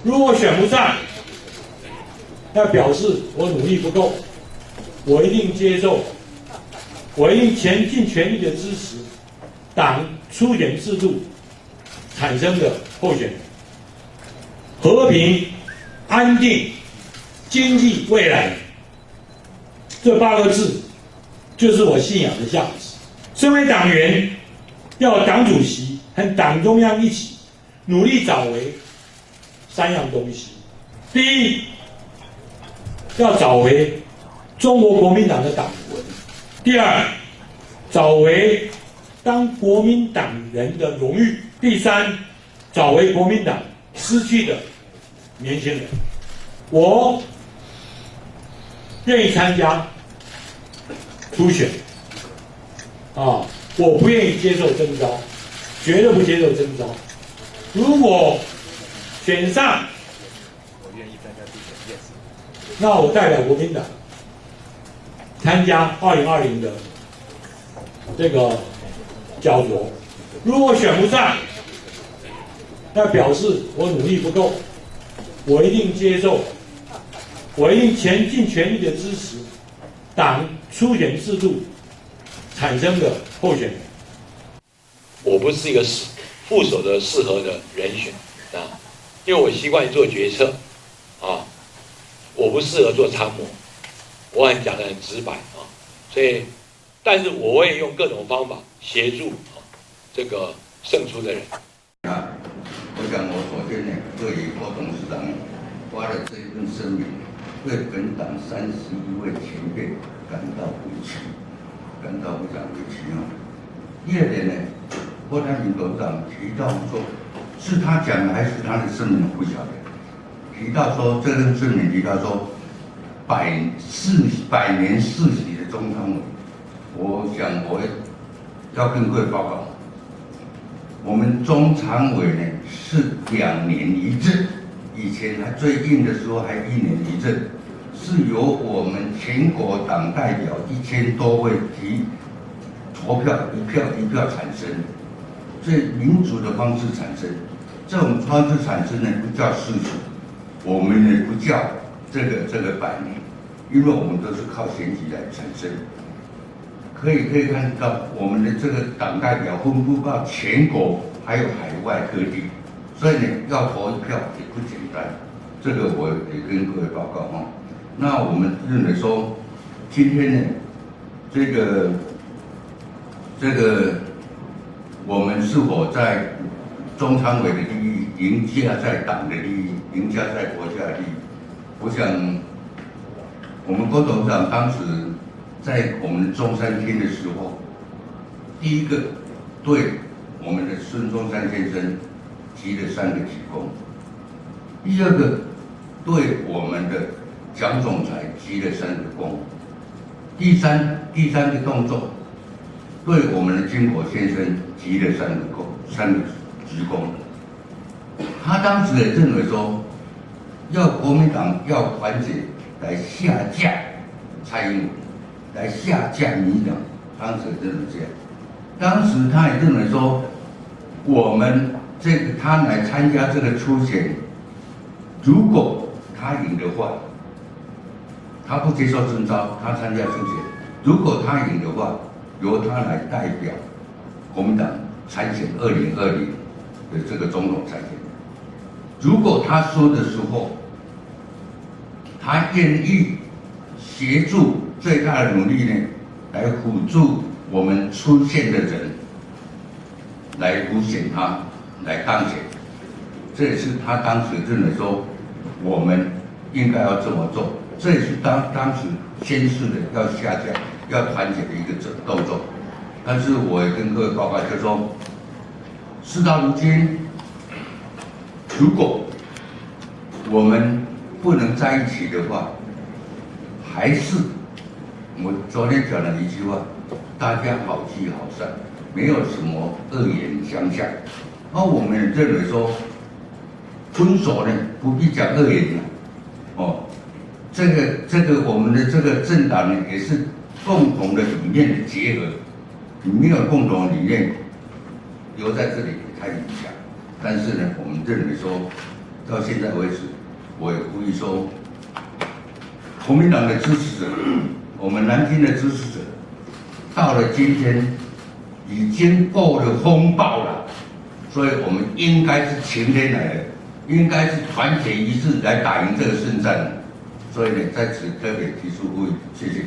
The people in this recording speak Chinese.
如果选不上，那表示我努力不够，我一定接受，我一定尽全力的支持党初选制度产生的候选人，和平、安定、经济未来，这8个字就是我信仰的价值。身为党员，要党主席和党中央一起努力找回3样东西。第一，要找回中国国民党的党魂；第二，找回当国民党人的荣誉；第三，找回国民党失去的年轻人。我愿意参加初选，我不愿意接受征召，绝对不接受征召。如果选上，我愿意参加初选 ，yes。那我代表国民党参加2020的这个角逐。如果选不上，那表示我努力不够，我一定接受，我一定尽全力的支持党初选制度产生的候选人。我不是一个副手的适合的人选因为我习惯做决策我不适合做参谋，我讲得很直白所以，但是我会用各种方法协助这个胜出的人。我想我首先呢，对于郭董事长发的这一份声明，对本党31位前辈感到委屈，感到非常委屈第二点呢，郭台铭董事长提到说，是他讲的还是他的声明不晓得。提到说这份声明提到说百年世袭的中常委，我想我要跟各位报告，我们中常委呢是2年1任，以前还最硬的时候还1年1任，是由我们全国党代表1000多位投票一票一票产生，所以民主的方式产生，这种方式产生呢不叫世袭，我们呢不叫这个百年，因为我们都是靠选举来产生。可以看到我们的这个党代表分布到全国还有海外各地，所以呢要投一票也不简单，这个我也跟各位报告那我们认为说，今天呢这个我们是否在中常委的利益凌驾在党的利益，凌驾在国家的利益？我想，我们郭董事长当时在我们中山厅的时候，第一个对我们的孙中山先生提了3个提供，第二个对我们的蒋总裁提了3个功，第三个动作对我们的金国先生提了3个鞠躬。他当时也认为说，要国民党要团结来下架蔡英文，来下架民进党，当时也认为这样。当时他也认为说，我们他来参加这个初选，如果他赢的话，他不接受征召，他参加初选。如果他赢的话，由他来代表国民党参选2020的这个总统参选。如果他说的时候，他愿意协助最大的努力呢，来辅助我们出现的人来辅选他来当选，这也是他当时认为说我们应该要这么做，这也是当时宣誓的要下架、要团结的一个动作。但是我也跟各位报告，就是说，事到如今，如果我们不能在一起的话，还是我昨天讲了一句话，大家好聚好散，没有什么恶言相向。而我们也认为说，分手呢不必讲恶言这个我们的这个政党呢也是共同的理念的结合，你没有共同的理念留在这里也太影响。但是呢，我们认为说，到现在为止，我也呼吁说，国民党的支持者，我们南京的支持者，到了今天已经够了风暴了，所以我们应该是晴天来的，应该是团结一致来打赢这个胜战。所以呢，在此特别提出呼吁，谢谢。